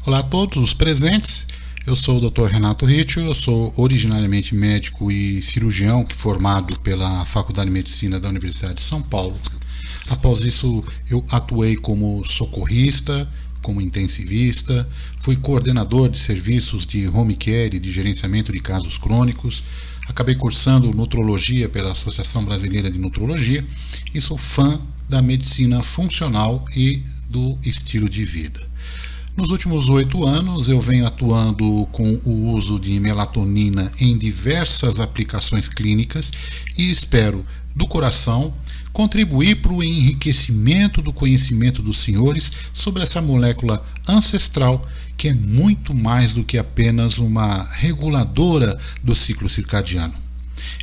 Olá a todos os presentes, eu sou o Dr. Renato Ritchio, eu sou originariamente médico e cirurgião formado pela Faculdade de Medicina da Universidade de São Paulo. Após isso eu atuei como socorrista, como intensivista, fui coordenador de serviços de home care e de gerenciamento de casos crônicos, acabei cursando nutrologia pela Associação Brasileira de Nutrologia e sou fã da medicina funcional e do estilo de vida. Nos últimos 8 anos eu venho atuando com o uso de melatonina em diversas aplicações clínicas e espero, do coração, contribuir para o enriquecimento do conhecimento dos senhores sobre essa molécula ancestral que é muito mais do que apenas uma reguladora do ciclo circadiano.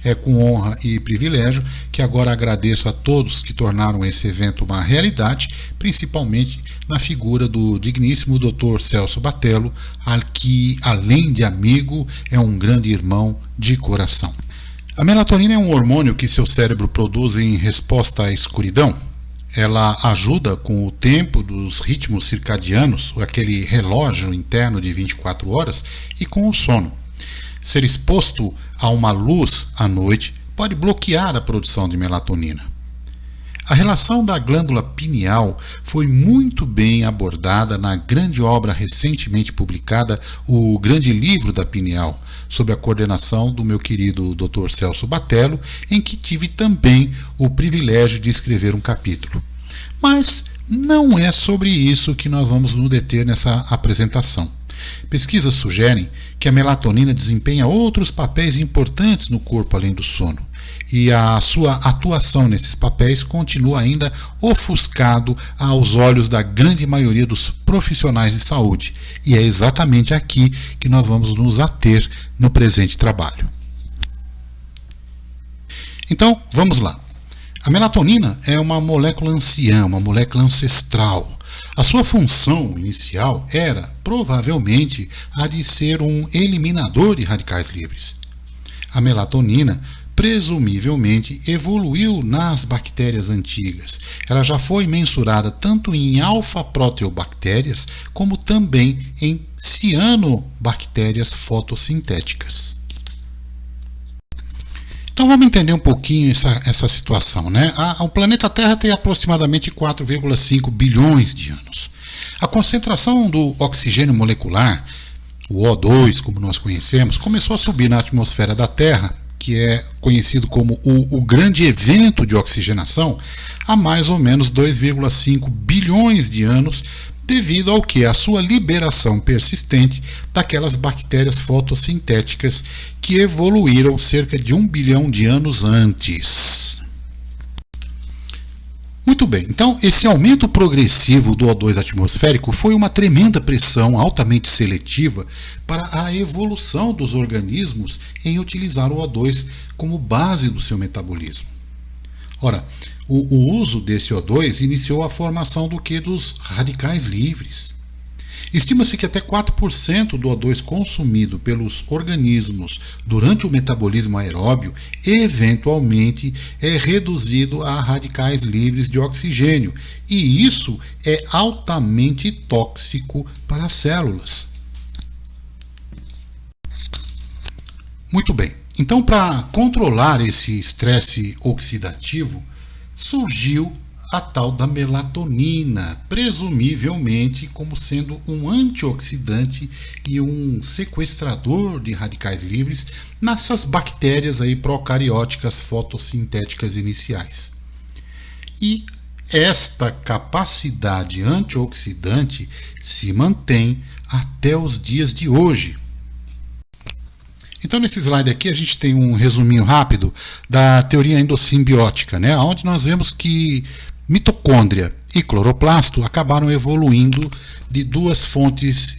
É com honra e privilégio que agora agradeço a todos que tornaram esse evento uma realidade, principalmente na figura do digníssimo Dr. Celso Batello, que, além de amigo, é um grande irmão de coração. A melatonina é um hormônio que seu cérebro produz em resposta à escuridão. Ela ajuda com o tempo dos ritmos circadianos, aquele relógio interno de 24 horas, e com o sono. Ser exposto a uma luz à noite pode bloquear a produção de melatonina. A relação da glândula pineal foi muito bem abordada na grande obra recentemente publicada, O Grande Livro da Pineal, sob a coordenação do meu querido Dr. Celso Batello, em que tive também o privilégio de escrever um capítulo. Mas não é sobre isso que nós vamos nos deter nessa apresentação. Pesquisas sugerem que a melatonina desempenha outros papéis importantes no corpo além do sono, e a sua atuação nesses papéis continua ainda ofuscado aos olhos da grande maioria dos profissionais de saúde, e é exatamente aqui que nós vamos nos ater no presente trabalho. Então, vamos lá. A melatonina é uma molécula anciã, uma molécula ancestral. A sua função inicial era, provavelmente, a de ser um eliminador de radicais livres. A melatonina, presumivelmente, evoluiu nas bactérias antigas. Ela já foi mensurada tanto em alfa-proteobactérias como também em cianobactérias fotossintéticas. Então vamos entender um pouquinho essa situação, né? O planeta Terra tem aproximadamente 4,5 bilhões de anos. A concentração do oxigênio molecular, o O2, como nós conhecemos, começou a subir na atmosfera da Terra, que é conhecido como o grande evento de oxigenação, há mais ou menos 2,5 bilhões de anos, devido ao que? A sua liberação persistente daquelas bactérias fotossintéticas que evoluíram cerca de 1 bilhão de anos antes. Muito bem, então esse aumento progressivo do O2 atmosférico foi uma tremenda pressão altamente seletiva para a evolução dos organismos em utilizar o O2 como base do seu metabolismo. Ora, o uso desse O2 iniciou a formação dos radicais livres. Estima-se que até 4% do O2 consumido pelos organismos durante o metabolismo aeróbio eventualmente é reduzido a radicais livres de oxigênio, e isso é altamente tóxico para as células. Muito bem, então para controlar esse estresse oxidativo, surgiu a tal da melatonina, presumivelmente como sendo um antioxidante e um sequestrador de radicais livres nessas bactérias aí procarióticas fotossintéticas iniciais. E esta capacidade antioxidante se mantém até os dias de hoje. Então, nesse slide aqui, a gente tem um resuminho rápido da teoria endossimbiótica, né? Onde nós vemos que mitocôndria e cloroplasto acabaram evoluindo de duas fontes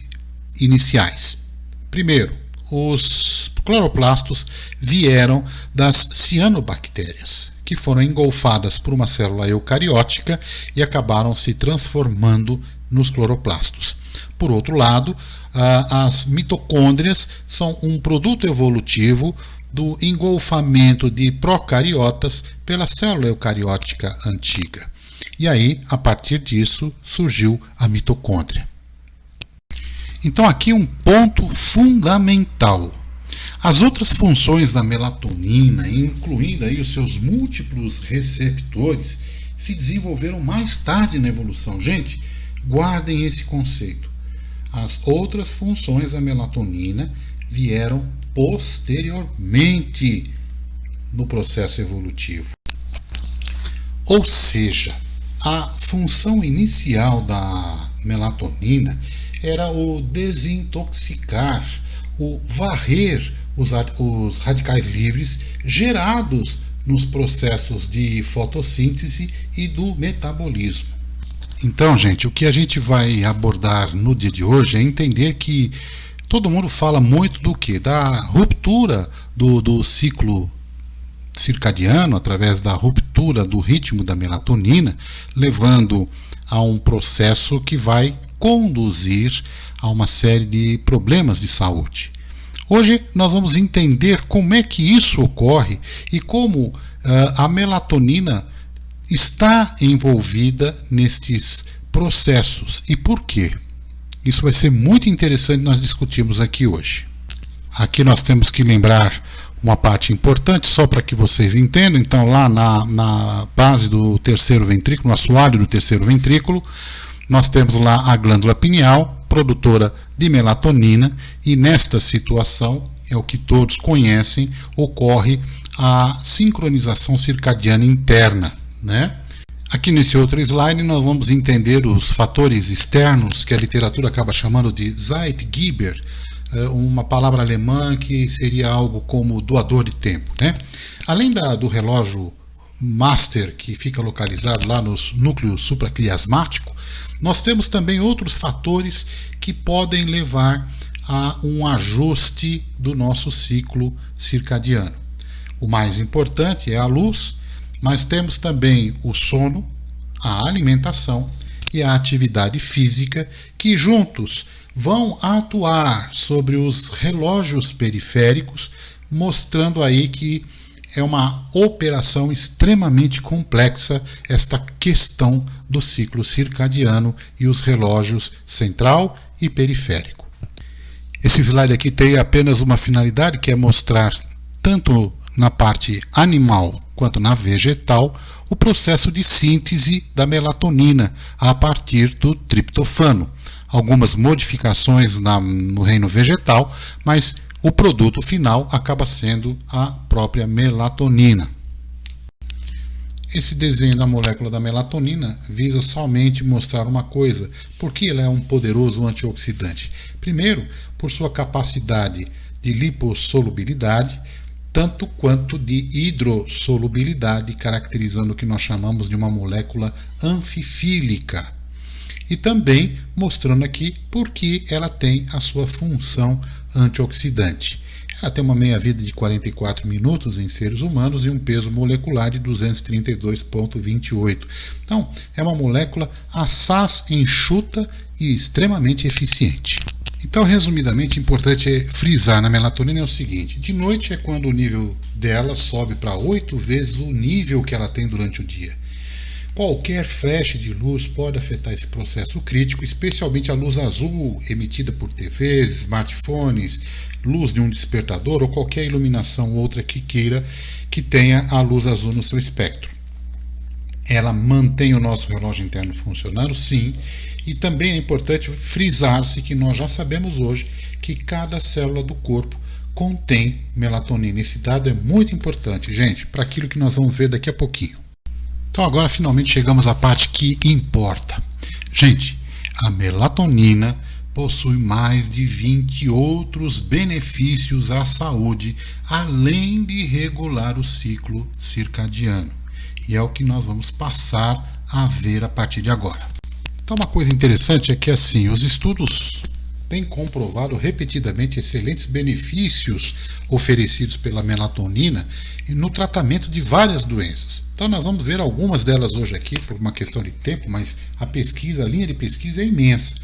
iniciais. Primeiro, os cloroplastos vieram das cianobactérias, que foram engolfadas por uma célula eucariótica e acabaram se transformando nos cloroplastos. Por outro lado, as mitocôndrias são um produto evolutivo do engolfamento de procariotas pela célula eucariótica antiga. E aí, a partir disso, surgiu a mitocôndria. Então aqui um ponto fundamental. As outras funções da melatonina, incluindo aí os seus múltiplos receptores, se desenvolveram mais tarde na evolução. Gente, guardem esse conceito. As outras funções da melatonina vieram posteriormente no processo evolutivo. Ou seja, a função inicial da melatonina era o desintoxicar, o varrer os radicais livres gerados nos processos de fotossíntese e do metabolismo. Então, gente, o que a gente vai abordar no dia de hoje é entender que todo mundo fala muito do quê? Da ruptura do ciclo circadiano, através da ruptura do ritmo da melatonina, levando a um processo que vai conduzir a uma série de problemas de saúde. Hoje nós vamos entender como é que isso ocorre e como a melatonina está envolvida nestes processos e por quê. Isso vai ser muito interessante nós discutirmos aqui hoje. Aqui nós temos que lembrar uma parte importante, só para que vocês entendam. Então, lá na base do terceiro ventrículo, no assoalho do terceiro ventrículo, nós temos lá a glândula pineal, produtora de melatonina, e nesta situação, é o que todos conhecem, ocorre a sincronização circadiana interna, né? Aqui nesse outro slide nós vamos entender os fatores externos que a literatura acaba chamando de Zeitgeber, uma palavra alemã que seria algo como doador de tempo, né? Além do relógio master que fica localizado lá no núcleo supraquiasmático, nós temos também outros fatores que podem levar a um ajuste do nosso ciclo circadiano. O mais importante é a luz, mas temos também o sono, a alimentação e a atividade física, que juntos vão atuar sobre os relógios periféricos, mostrando aí que é uma operação extremamente complexa esta questão do ciclo circadiano e os relógios central e periférico. Esse slide aqui tem apenas uma finalidade, que é mostrar tanto na parte animal quanto na vegetal o processo de síntese da melatonina a partir do triptofano. Algumas modificações no reino vegetal, mas o produto final acaba sendo a própria melatonina. Esse desenho da molécula da melatonina visa somente mostrar uma coisa: por que ela é um poderoso antioxidante. Primeiro, por sua capacidade de lipossolubilidade, tanto quanto de hidrossolubilidade, caracterizando o que nós chamamos de uma molécula anfifílica. E também mostrando aqui por que ela tem a sua função antioxidante. Ela tem uma meia-vida de 44 minutos em seres humanos e um peso molecular de 232,28. Então, é uma molécula assaz, enxuta e extremamente eficiente. Então, resumidamente, importante é frisar na melatonina é o seguinte: de noite é quando o nível dela sobe para 8 vezes o nível que ela tem durante o dia. Qualquer flash de luz pode afetar esse processo crítico, especialmente a luz azul emitida por TVs, smartphones, luz de um despertador ou qualquer iluminação outra que tenha a luz azul no seu espectro. Ela mantém o nosso relógio interno funcionando, sim, e também é importante frisar-se que nós já sabemos hoje que cada célula do corpo contém melatonina. Esse dado é muito importante, gente, para aquilo que nós vamos ver daqui a pouquinho. Então agora finalmente chegamos à parte que importa. Gente, a melatonina possui mais de 20 outros benefícios à saúde, além de regular o ciclo circadiano. E é o que nós vamos passar a ver a partir de agora. Então uma coisa interessante é que assim, os estudos têm comprovado repetidamente excelentes benefícios oferecidos pela melatonina no tratamento de várias doenças. Então nós vamos ver algumas delas hoje aqui por uma questão de tempo, mas a linha de pesquisa é imensa.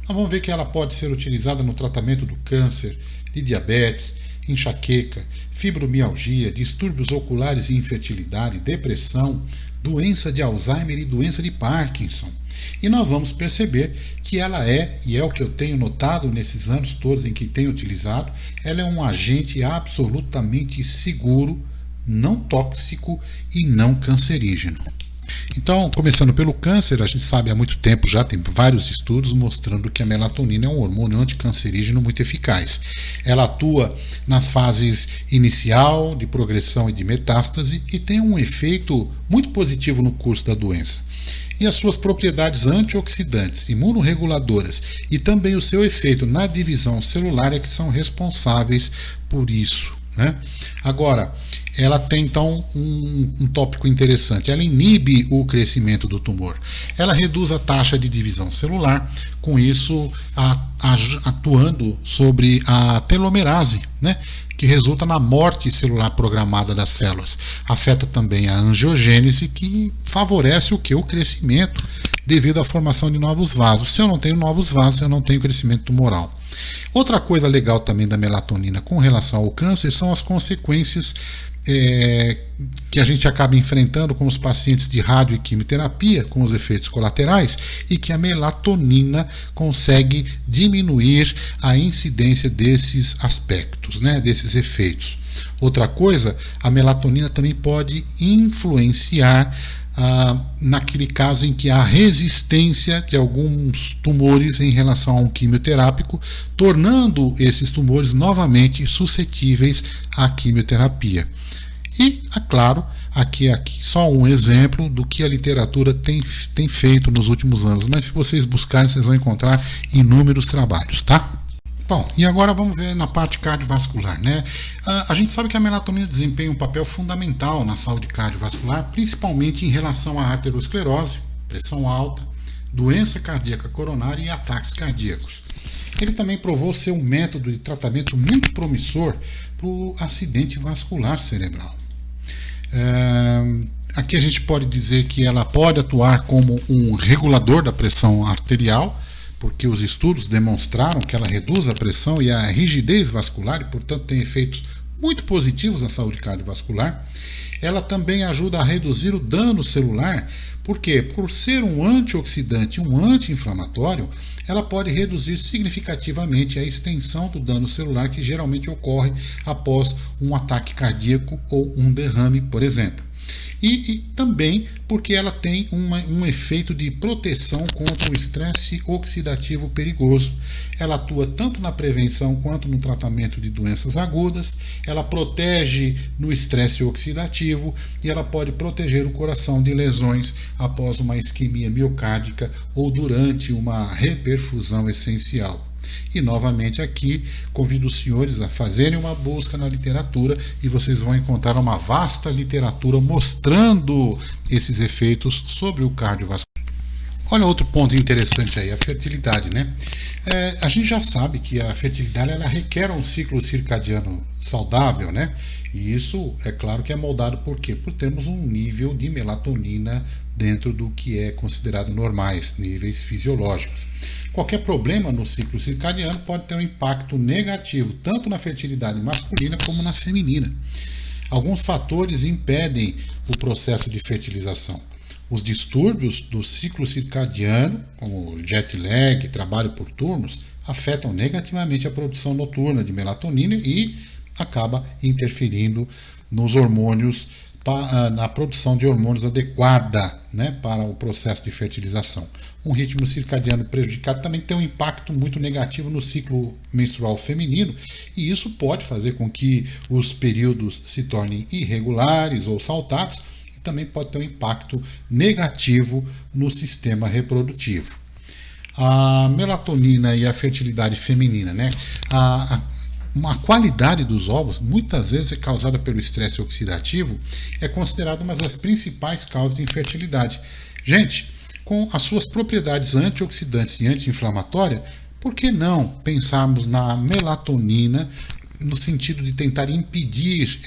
Nós vamos ver que ela pode ser utilizada no tratamento do câncer, de diabetes, enxaqueca, fibromialgia, distúrbios oculares e infertilidade, depressão, doença de Alzheimer e doença de Parkinson. E nós vamos perceber que ela é, e é o que eu tenho notado nesses anos todos em que tenho utilizado, ela é um agente absolutamente seguro, não tóxico e não cancerígeno. Então, começando pelo câncer, a gente sabe há muito tempo já, tem vários estudos mostrando que a melatonina é um hormônio anticancerígeno muito eficaz. Ela atua nas fases inicial, de progressão e de metástase e tem um efeito muito positivo no curso da doença. E as suas propriedades antioxidantes, imunorreguladoras e também o seu efeito na divisão celular é que são responsáveis por isso, né? Agora, ela tem então um tópico interessante. Ela inibe o crescimento do tumor. Ela reduz a taxa de divisão celular, com isso atuando sobre a telomerase, né, que resulta na morte celular programada das células. Afeta também a angiogênese, que favorece o que? O crescimento devido à formação de novos vasos. Se eu não tenho novos vasos, eu não tenho crescimento tumoral. Outra coisa legal também da melatonina com relação ao câncer são as consequências que a gente acaba enfrentando com os pacientes de rádio e quimioterapia, com os efeitos colaterais, e que a melatonina consegue diminuir a incidência desses aspectos, né, desses efeitos. Outra coisa, a melatonina também pode influenciar naquele caso em que há resistência de alguns tumores em relação a um quimioterápico, tornando esses tumores novamente suscetíveis à quimioterapia. E, é claro, aqui só um exemplo do que a literatura tem feito nos últimos anos, mas se vocês buscarem, vocês vão encontrar inúmeros trabalhos, tá? Bom, e agora vamos ver na parte cardiovascular, né? A gente sabe que a melatonina desempenha um papel fundamental na saúde cardiovascular, principalmente em relação à aterosclerose, pressão alta, doença cardíaca coronária e ataques cardíacos. Ele também provou ser um método de tratamento muito promissor para o acidente vascular cerebral. Aqui a gente pode dizer que ela pode atuar como um regulador da pressão arterial, porque os estudos demonstraram que ela reduz a pressão e a rigidez vascular e, portanto, tem efeitos muito positivos na saúde cardiovascular. Ela também ajuda a reduzir o dano celular, porque por ser um antioxidante e um anti-inflamatório, ela pode reduzir significativamente a extensão do dano celular que geralmente ocorre após um ataque cardíaco ou um derrame, por exemplo. E também porque ela tem um efeito de proteção contra o estresse oxidativo perigoso. Ela atua tanto na prevenção quanto no tratamento de doenças agudas, ela protege no estresse oxidativo e ela pode proteger o coração de lesões após uma isquemia miocárdica ou durante uma reperfusão essencial. E novamente aqui convido os senhores a fazerem uma busca na literatura e vocês vão encontrar uma vasta literatura mostrando esses efeitos sobre o cardiovascular. Olha outro ponto interessante aí, a fertilidade, né? A gente já sabe que a fertilidade ela requer um ciclo circadiano saudável, né? E isso é claro que é moldado por quê? Por termos um nível de melatonina dentro do que é considerado normais, níveis fisiológicos. Qualquer problema no ciclo circadiano pode ter um impacto negativo tanto na fertilidade masculina como na feminina. Alguns fatores impedem o processo de fertilização. Os distúrbios do ciclo circadiano, como jet lag, trabalho por turnos, afetam negativamente a produção noturna de melatonina e acaba interferindo nos hormônios, na produção de hormônios adequada, né, para o processo de fertilização. Um ritmo circadiano prejudicado também tem um impacto muito negativo no ciclo menstrual feminino e isso pode fazer com que os períodos se tornem irregulares ou saltados e também pode ter um impacto negativo no sistema reprodutivo. A melatonina e a fertilidade feminina, né? Uma qualidade dos ovos, muitas vezes é causada pelo estresse oxidativo, é considerada uma das principais causas de infertilidade. Gente, com as suas propriedades antioxidantes e anti-inflamatórias, por que não pensarmos na melatonina no sentido de tentar impedir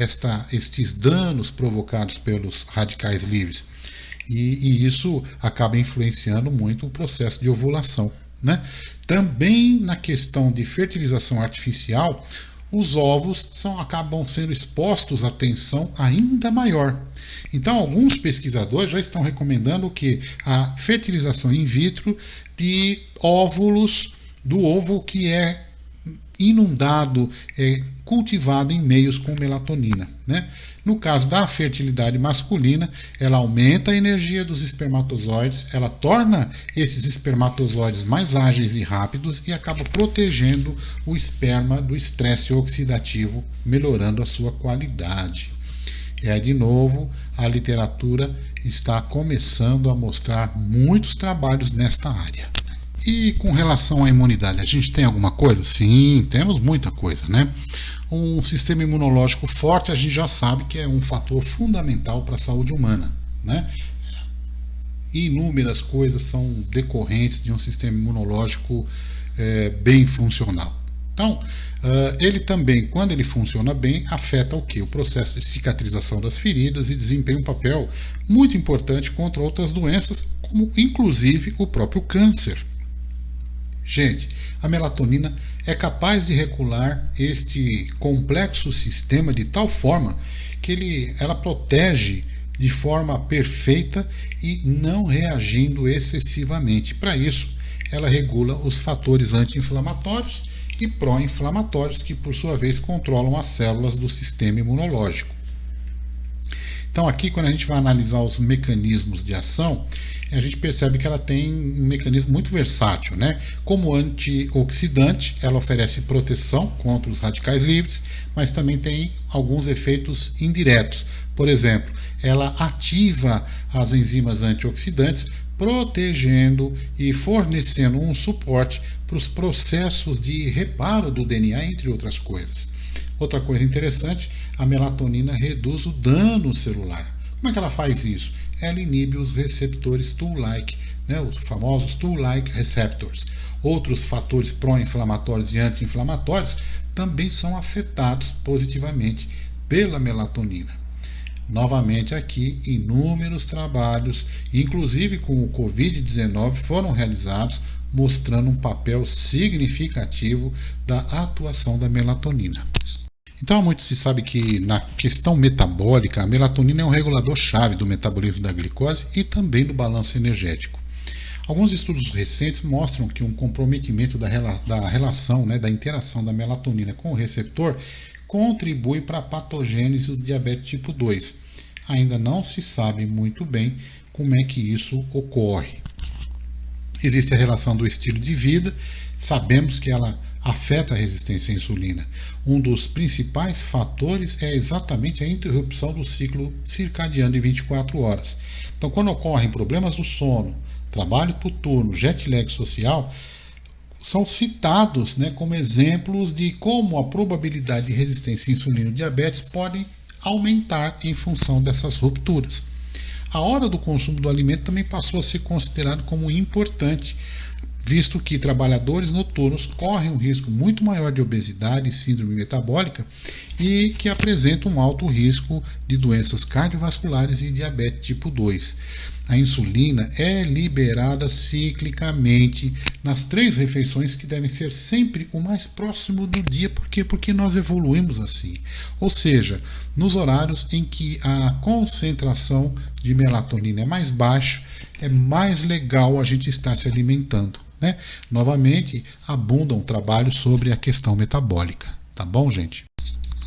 estes danos provocados pelos radicais livres? E isso acaba influenciando muito o processo de ovulação, né? Também na questão de fertilização artificial, os ovos acabam sendo expostos a tensão ainda maior. Então, alguns pesquisadores já estão recomendando que a fertilização in vitro de óvulos, do ovo que é inundado, cultivado em meios com melatonina, né? No caso da fertilidade masculina, ela aumenta a energia dos espermatozoides, ela torna esses espermatozoides mais ágeis e rápidos e acaba protegendo o esperma do estresse oxidativo, melhorando a sua qualidade. De novo, a literatura está começando a mostrar muitos trabalhos nesta área. E com relação à imunidade, a gente tem alguma coisa? Sim, temos muita coisa, né? Um sistema imunológico forte, a gente já sabe que é um fator fundamental para a saúde humana, né? Inúmeras coisas são decorrentes de um sistema imunológico bem funcional. Então, ele também, quando ele funciona bem, afeta o quê? O processo de cicatrização das feridas e desempenha um papel muito importante contra outras doenças, como inclusive o próprio câncer. Gente, a melatonina é capaz de regular este complexo sistema de tal forma que ela protege de forma perfeita e não reagindo excessivamente. Para isso, ela regula os fatores anti-inflamatórios e pró-inflamatórios, que por sua vez controlam as células do sistema imunológico. Então aqui, quando a gente vai analisar os mecanismos de ação, a gente percebe que ela tem um mecanismo muito versátil, né? Como antioxidante, ela oferece proteção contra os radicais livres, mas também tem alguns efeitos indiretos. Por exemplo, ela ativa as enzimas antioxidantes, protegendo e fornecendo um suporte para os processos de reparo do DNA, entre outras coisas. Outra coisa interessante, a melatonina reduz o dano celular. Como é que ela faz isso? Ela inibe os receptores Toll-like, né, os famosos Toll-like receptors. Outros fatores pró-inflamatórios e anti-inflamatórios também são afetados positivamente pela melatonina. Novamente aqui, inúmeros trabalhos, inclusive com o Covid-19, foram realizados mostrando um papel significativo da atuação da melatonina. Então, muito se sabe que na questão metabólica, a melatonina é um regulador-chave do metabolismo da glicose e também do balanço energético. Alguns estudos recentes mostram que um comprometimento da relação, da interação da melatonina com o receptor contribui para a patogênese do diabetes tipo 2. Ainda não se sabe muito bem como é que isso ocorre. Existe a relação do estilo de vida, sabemos que ela afeta a resistência à insulina. Um dos principais fatores é exatamente a interrupção do ciclo circadiano de 24 horas. Então, quando ocorrem problemas do sono, trabalho por turno, jet lag social, são citados como exemplos de como a probabilidade de resistência à insulina e diabetes pode aumentar em função dessas rupturas. A hora do consumo do alimento também passou a ser considerado como importante, visto que trabalhadores noturnos correm um risco muito maior de obesidade e síndrome metabólica e que apresentam um alto risco de doenças cardiovasculares e diabetes tipo 2. A insulina é liberada ciclicamente nas 3 refeições, que devem ser sempre o mais próximo do dia. Por quê? Porque nós evoluímos assim. Ou seja, nos horários em que a concentração de melatonina é mais baixa, é mais legal a gente estar se alimentando. Novamente, abundam trabalhos sobre a questão metabólica. Tá bom, gente?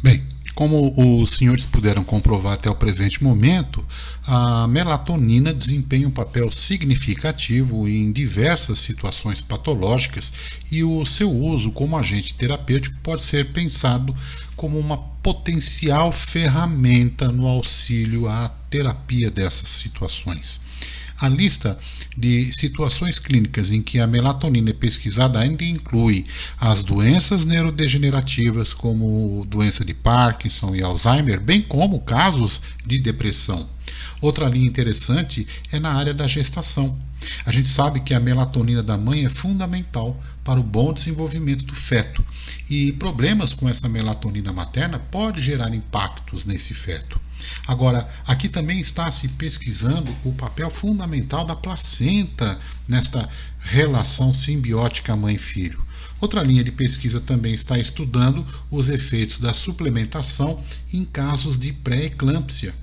Bem, como os senhores puderam comprovar até o presente momento, a melatonina desempenha um papel significativo em diversas situações patológicas e o seu uso como agente terapêutico pode ser pensado como uma potencial ferramenta no auxílio à terapia dessas situações. A lista de situações clínicas em que a melatonina é pesquisada ainda inclui as doenças neurodegenerativas, como doença de Parkinson e Alzheimer, bem como casos de depressão. Outra linha interessante é na área da gestação. A gente sabe que a melatonina da mãe é fundamental para o bom desenvolvimento do feto, e problemas com essa melatonina materna podem gerar impactos nesse feto. Agora, aqui também está se pesquisando o papel fundamental da placenta nesta relação simbiótica mãe-filho. Outra linha de pesquisa também está estudando os efeitos da suplementação em casos de pré-eclâmpsia.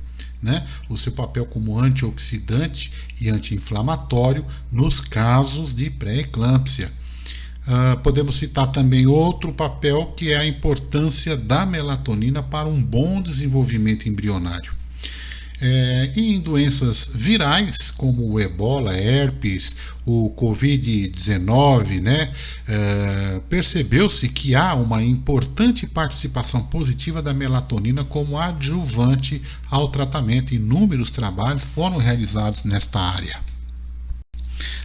né, o seu papel como antioxidante e anti-inflamatório nos casos de pré-eclâmpsia. Podemos citar também outro papel, que é a importância da melatonina para um bom desenvolvimento embrionário. E em doenças virais, como o ebola, herpes, o Covid-19, né, percebeu-se que há uma importante participação positiva da melatonina como adjuvante ao tratamento. Inúmeros trabalhos foram realizados nesta área.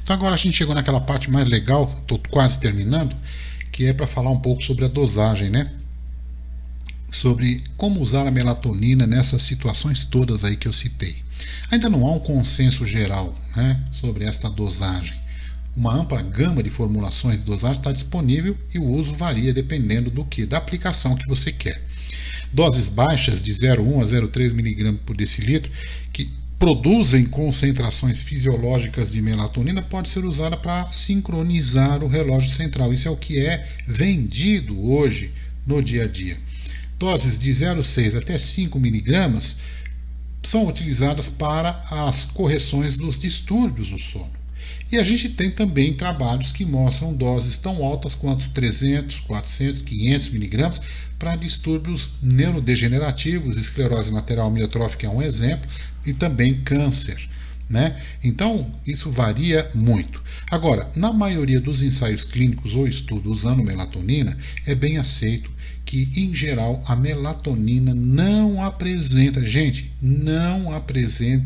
Então agora a gente chegou naquela parte mais legal, estou quase terminando, que é para falar um pouco sobre a dosagem, né? Sobre como usar a melatonina nessas situações todas aí que eu citei. Ainda não há um consenso geral, né, sobre esta dosagem. Uma ampla gama de formulações de dosagem está disponível e o uso varia dependendo do que? Da aplicação que você quer. Doses baixas de 0,1 a 0,3 mg por decilitro, que produzem concentrações fisiológicas de melatonina, pode ser usada para sincronizar o relógio central. Isso é o que é vendido hoje no dia a dia. Doses de 0,6 até 5 mg são utilizadas para as correções dos distúrbios do sono. E a gente tem também trabalhos que mostram doses tão altas quanto 300, 400, 500 mg para distúrbios neurodegenerativos, esclerose lateral amiotrófica é um exemplo, e também câncer, né? Então, isso varia muito. Agora, na maioria dos ensaios clínicos ou estudos usando melatonina, é bem aceito que, em geral, a melatonina não apresenta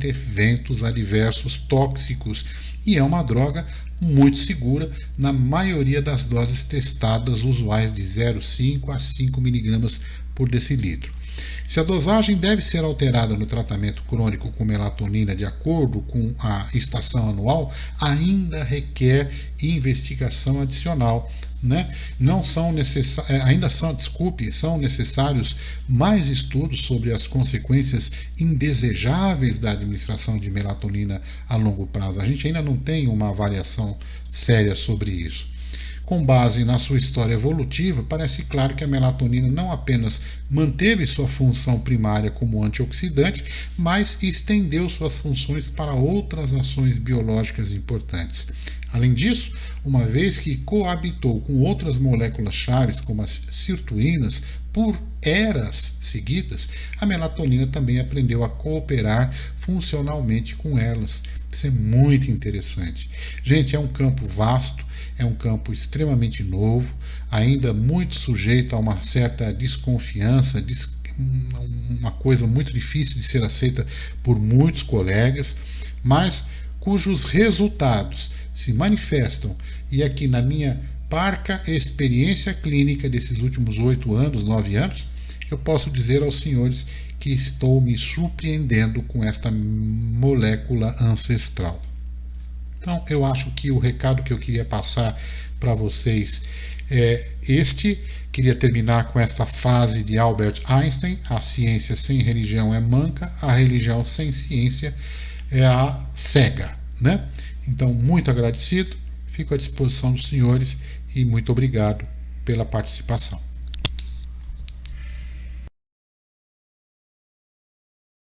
eventos adversos tóxicos e é uma droga muito segura na maioria das doses testadas usuais de 0,5 a 5 mg por decilitro. Se a dosagem deve ser alterada no tratamento crônico com melatonina de acordo com a estação anual, ainda requer investigação adicional, né? São necessários mais estudos sobre as consequências indesejáveis da administração de melatonina a longo prazo. A gente ainda não tem uma avaliação séria sobre isso. Com base na sua história evolutiva, parece claro que a melatonina não apenas manteve sua função primária como antioxidante, mas estendeu suas funções para outras ações biológicas importantes. Além disso, uma vez que coabitou com outras moléculas-chave, como as sirtuínas, por eras seguidas, a melatonina também aprendeu a cooperar funcionalmente com elas. Isso é muito interessante. Gente, é um campo vasto, é um campo extremamente novo, ainda muito sujeito a uma certa desconfiança, uma coisa muito difícil de ser aceita por muitos colegas, mas cujos resultados se manifestam, e aqui na minha parca experiência clínica desses últimos 8 anos, 9 anos, eu posso dizer aos senhores que estou me surpreendendo com esta molécula ancestral. Então, eu acho que o recado que eu queria passar para vocês é este. Queria terminar com esta frase de Albert Einstein: a ciência sem religião é manca, a religião sem ciência é a cega, né? Então, muito agradecido, fico à disposição dos senhores e muito obrigado pela participação.